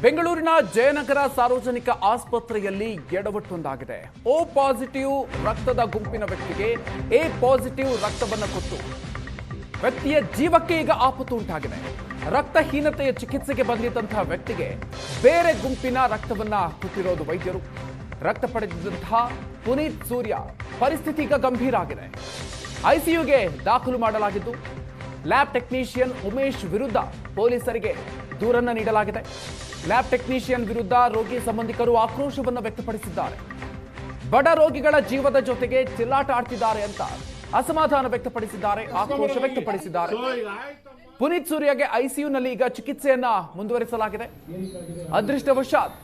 ಬೆಂಗಳೂರಿನ ಜಯನಗರ ಸಾರ್ವಜನಿಕ ಆಸ್ಪತ್ರೆಯಲ್ಲಿ ಎಡವಟ್ಟೊಂದಾಗಿದೆ. ಓ ಪಾಸಿಟಿವ್ ರಕ್ತದ ಗುಂಪಿನ ವ್ಯಕ್ತಿಗೆ ಎ ಪಾಸಿಟಿವ್ ರಕ್ತವನ್ನು ಕೊಟ್ಟು ವ್ಯಕ್ತಿಯ ಜೀವಕ್ಕೆ ಈಗ ಆಪತ್ತು ಉಂಟಾಗಿದೆ. ರಕ್ತಹೀನತೆಯ ಚಿಕಿತ್ಸೆಗೆ ಬಂದಿದ್ದಂತಹ ವ್ಯಕ್ತಿಗೆ ಬೇರೆ ಗುಂಪಿನ ರಕ್ತವನ್ನ ಕೊಟ್ಟಿರೋದು ವೈದ್ಯರು. ರಕ್ತ ಪಡೆದಿದ್ದಂತಹ ಪುನೀತ್ ಸೂರ್ಯ ಪರಿಸ್ಥಿತಿ ಈಗ ಗಂಭೀರ ಆಗಿದೆ. ಐಸಿಯುಗೆ ದಾಖಲು ಮಾಡಲಾಗಿದ್ದು ಲ್ಯಾಬ್ ಟೆಕ್ನಿಷಿಯನ್ ಉಮೇಶ್ ವಿರುದ್ಧ ಪೊಲೀಸರಿಗೆ ದೂರನ್ನು ನೀಡಲಾಗಿದೆ. ಲ್ಯಾಬ್ ಟೆಕ್ನಿಷಿಯನ್ ವಿರುದ್ಧ ರೋಗಿ ಸಂಬಂಧಿಕರು ಆಕ್ರೋಶವನ್ನು ವ್ಯಕ್ತಪಡಿಸಿದ್ದಾರೆ. ಬಡ ರೋಗಿಗಳ ಜೀವದ ಜೊತೆಗೆ ಚೆಲ್ಲಾಟ ಆಡ್ತಿದ್ದಾರೆ ಅಂತ ಅಸಮಾಧಾನ ವ್ಯಕ್ತಪಡಿಸಿದ್ದಾರೆ, ಆಕ್ರೋಶ ವ್ಯಕ್ತಪಡಿಸಿದ್ದಾರೆ. ಪುನೀತ್ ಸೂರ್ಯಗೆ ಐಸಿಯುನಲ್ಲಿ ಈಗ ಚಿಕಿತ್ಸೆಯನ್ನ ಮುಂದುವರಿಸಲಾಗಿದೆ. ಅದೃಷ್ಟವಶಾತ್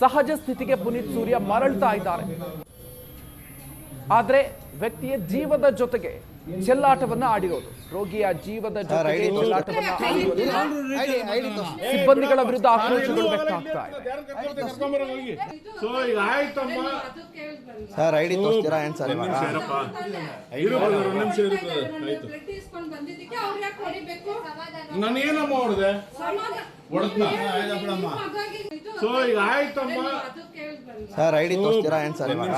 ಸಹಜ ಸ್ಥಿತಿಗೆ ಪುನೀತ್ ಸೂರ್ಯ ಮರಳ್ತಾ ಇದ್ದಾರೆ. ಆದ್ರೆ ವ್ಯಕ್ತಿಯ ಜೀವದ ಜೊತೆಗೆ ಚೆಲ್ಲಾಟವನ್ನ ಆಡಿರೋದು, ರೋಗಿಯ ಜೀವದ ಜೊತೆಗೆ ಚೆಲ್ಲಾಟವನ್ನ ಆಡಿರೋದು ಸಿಬ್ಬಂದಿಗಳ ವಿರುದ್ಧ ಆಕ್ರೋಶಗಳು ವ್ಯಕ್ತ ಆಗ್ತಾ ಇದೆ. ಸರ್ ಐಡಿ ತೋರಿಸ್ತೀರಾ ಏನ್ ಸರ್ ಇವಾಗ? ನಾನೇನಮ್ಮ ಹೊಡೆದೆ ಸರ್ ಐಡಿ ತೋರಿಸ್ತೀರಾ ಏನ್ ಸರ್ ಇವಾಗ?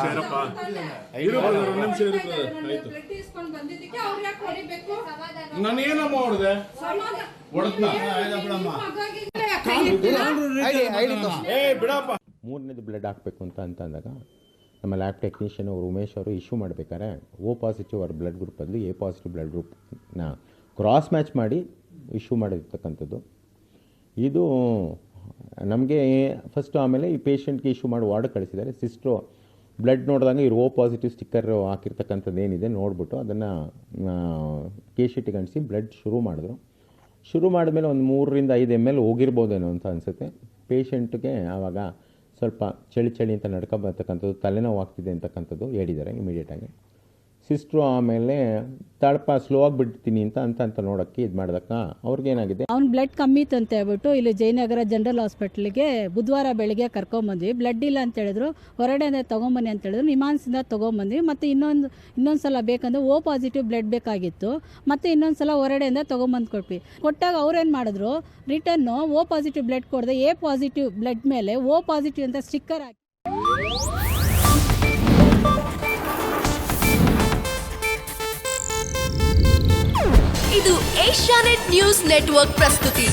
ನಾನೇನಮ್ಮ ಹೊಡೆದೆ ಮೂರನೇದು ಬ್ಲಡ್ ಹಾಕಬೇಕು ಅಂತ ಅಂದಾಗ ನಮ್ಮ ಲ್ಯಾಬ್ ಟೆಕ್ನಿಷಿಯನ್ ಅವರು ಉಮೇಶ್ ಅವರು ಇಶ್ಯೂ ಮಾಡಬೇಕಾದ್ರೆ ಓ ಪಾಸಿಟಿವ್ ಅವ್ರ ಬ್ಲಡ್ ಗ್ರೂಪ್ ಬಂದು ಎ ಪಾಸಿಟಿವ್ ಬ್ಲಡ್ ಗ್ರೂಪ್ನ ಕ್ರಾಸ್ ಮ್ಯಾಚ್ ಮಾಡಿ ಇಶ್ಯೂ ಮಾಡಿರ್ತಕ್ಕಂಥದ್ದು. ಇದು ನಮಗೆ ಫಸ್ಟು, ಆಮೇಲೆ ಈ ಪೇಷಂಟ್ಗೆ ಇಶ್ಯೂ ಮಾಡಿ ವಾರ್ಡ್ ಕಳಿಸಿದ್ದಾರೆ. ಸಿಸ್ಟ್ರು ಬ್ಲಡ್ ನೋಡಿದಾಗ ಇವ್ರು ಓ ಪಾಸಿಟಿವ್ ಸ್ಟಿಕ್ಕರ್ ಹಾಕಿರ್ತಕ್ಕಂಥದ್ದು ಏನಿದೆ ನೋಡಿಬಿಟ್ಟು ಅದನ್ನು ಕೇಶಿಟಿಗೆ ಅಂಟಿಸಿ ಬ್ಲಡ್ ಶುರು ಮಾಡಿದ್ರು. ಶುರು ಮಾಡಿದ್ಮೇಲೆ ಒಂದು 3 to 5 ml ಹೋಗಿರ್ಬೋದೇನೋ ಅಂತ ಅನಿಸುತ್ತೆ. ಪೇಷಂಟ್ಗೆ ಆವಾಗ ಸ್ವಲ್ಪ ಚಳಿ ಅಂತ ನಡ್ಕೊಬರ್ತಕ್ಕಂಥದ್ದು, ತಲೆನೋವು ಆಗ್ತಿದೆ ಅಂತಕ್ಕಂಥದ್ದು ಹೇಳಿದ್ದಾರೆ ಇಮಿಡಿಯೇಟಾಗಿ. ಸಿಸ್ಟ್ರು ಆಮೇಲೆ ತಳಪ ಸ್ಲೋ ಆಗಿಬಿಡ್ತೀನಿ ಅಂತ ನೋಡೋಕ್ಕೆ ಇದು ಮಾಡಿದಕ್ಕ ಅವ್ರಿಗೇನಾಗಿದೆ, ಅವ್ನು ಬ್ಲಡ್ ಕಮ್ಮಿ ಇತ್ತು ಅಂತ ಹೇಳ್ಬಿಟ್ಟು ಇಲ್ಲಿ ಜಯನಗರ ಜನರಲ್ ಹಾಸ್ಪಿಟ್ಲಿಗೆ ಬುಧವಾರ ಬೆಳಿಗ್ಗೆ ಕರ್ಕೊಂಬಂದ್ವಿ. ಬ್ಲಡ್ ಇಲ್ಲ ಅಂತ ಹೇಳಿದ್ರು, ಹೊರಗಡೆಯಿಂದ ತೊಗೊಂಬನ್ನಿ ಅಂತ ಹೇಳಿದ್ರು. ನಿಮಾನ್ಸಿಂದ ತೊಗೊಂಬಂದ್ವಿ. ಮತ್ತು ಇನ್ನೊಂದು ಸಲ ಬೇಕಂದ್ರೆ ಓ ಪಾಸಿಟಿವ್ ಬ್ಲಡ್ ಬೇಕಾಗಿತ್ತು. ಮತ್ತು ಇನ್ನೊಂದು ಸಲ ಹೊರಗಡೆಯಿಂದ ತೊಗೊಂಬಂದು ಕೊಟ್ವಿ. ಕೊಟ್ಟಾಗ ಅವ್ರೇನು ಮಾಡಿದ್ರು, ರಿಟರ್ನು ಓ ಪಾಸಿಟಿವ್ ಬ್ಲಡ್ ಕೊಡದೆ ಎ ಪಾಸಿಟಿವ್ ಬ್ಲಡ್ ಮೇಲೆ ಓ ಪಾಸಿಟಿವ್ ಅಂತ ಸ್ಟಿಕ್ಕರ್ ಹಾಕಿ. ಇದು ಏಷ್ಯಾನೆಟ್ ನ್ಯೂಸ್ ನೆಟ್ವರ್ಕ್ ಪ್ರಸ್ತುತಿ.